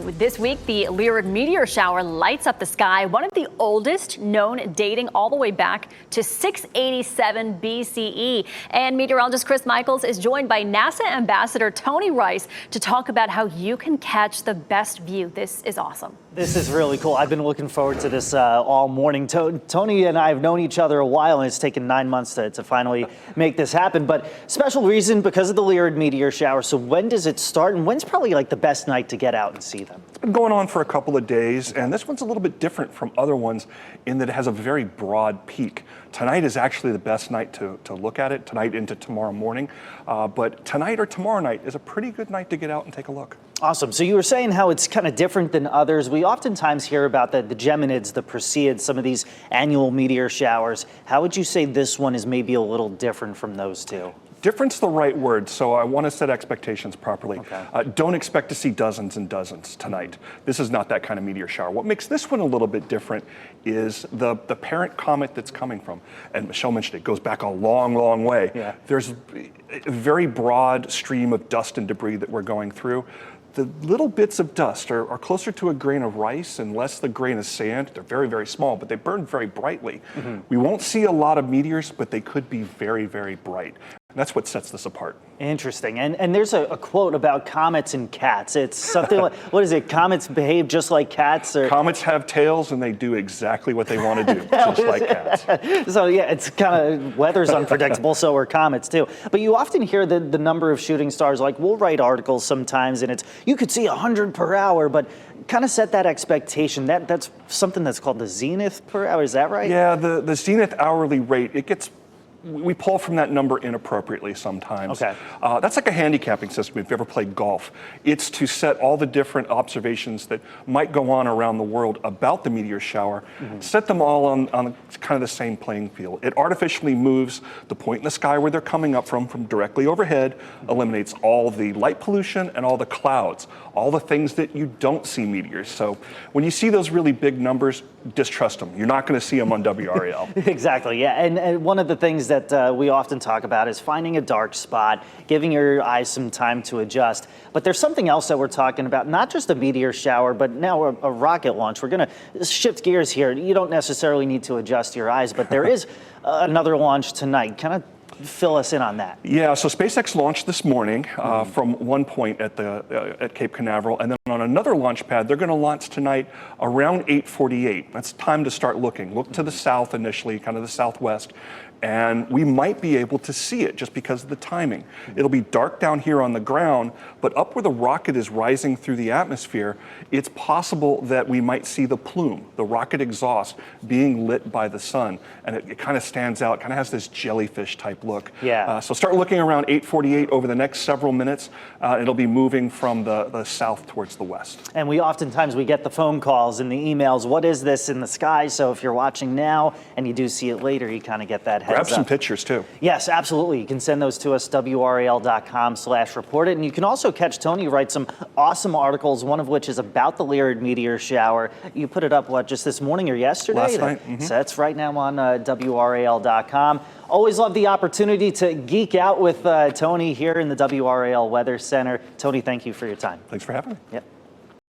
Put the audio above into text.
This week, the Lyrid meteor shower lights up the sky, one of the oldest known, dating all the way back to 687 BCE. And meteorologist Chris Michaels is joined by NASA Ambassador Tony Rice to talk about how you can catch the best view. This is awesome. This is really cool. I've been looking forward to this all morning. Tony and I have known each other a while, and it's taken 9 months to finally make this happen. But special reason because of the Lyrid meteor shower. So when does it start, and when's probably like the best night to get out and see them? It's been going on for a couple of days, and this one's a little bit different from other ones in that it has a very broad peak. Tonight is actually the best night to look at it, tonight into tomorrow morning. But tonight or tomorrow night is a pretty good night to get out and take a look. Awesome. So you were saying how it's kind of different than others. We oftentimes hear about the Geminids, the Perseids, some of these annual meteor showers. How would you say this one is maybe a little different from those two? Different's the right word, so I want to set expectations properly. Okay. Don't expect to see dozens and dozens tonight. This is not that kind of meteor shower. What makes this one a little bit different is the parent comet that's coming from, and Michelle mentioned it goes back a long, long way. Yeah. There's a very broad stream of dust and debris that we're going through. The little bits of dust are closer to a grain of rice and less the grain of sand. They're very, very small, but they burn very brightly. Mm-hmm. We won't see a lot of meteors, but they could be very, very bright. And that's what sets this apart. Interesting. And there's a quote about comets and cats. It's something like, what is it? Comets behave just like cats? Or Comets have tails and they do exactly what they want to do, just like cats. So yeah, it's kind of, weather's unpredictable, so are comets too. But you often hear the number of shooting stars, like we'll write articles sometimes and it's, you could see 100 per hour, but kind of set that expectation. That's something that's called the zenith per hour, is that right? Yeah, the zenith hourly rate, we pull from that number inappropriately sometimes. Okay. That's like a handicapping system if you ever played golf. It's to set all the different observations that might go on around the world about the meteor shower, set them all on kind of the same playing field. It artificially moves the point in the sky where they're coming up from directly overhead, eliminates all the light pollution and all the clouds, all the things that you don't see meteors. So when you see those really big numbers, distrust them. You're not going to see them on WRAL. Exactly, yeah. And one of the things that we often talk about is finding a dark spot, giving your eyes some time to adjust. But there's something else that we're talking about, not just a meteor shower, but now a rocket launch. We're going to shift gears here. You don't necessarily need to adjust your eyes, but there is another launch tonight. Kind of fill us in on that. Yeah, so SpaceX launched this morning from one point at Cape Canaveral, and then on another launch pad, they're going to launch tonight around 8:48. That's time to start looking. Look to the south initially, kind of the southwest, and we might be able to see it just because of the timing. It'll be dark down here on the ground, but up where the rocket is rising through the atmosphere, it's possible that we might see the plume, the rocket exhaust, being lit by the sun, and it kind of stands out, kind of has this jellyfish type look. Yeah. So start looking around 8:48 over the next several minutes. It'll be moving from the south towards the west. And we get the phone calls and the emails, what is this in the sky? So if you're watching now and you do see it later, you kind of get that heads Grab some up. pictures too. Yes, absolutely. You can send those to us, WRAL.com/report it. And you can also catch Tony write some awesome articles, one of which is about the Lyrid meteor shower. You put it up, just this morning or yesterday? Last night. So that's right now on WRAL.com. Always love the opportunity to geek out with Tony here in the WRAL Weather Center. Tony, thank you for your time. Thanks for having me. Yep.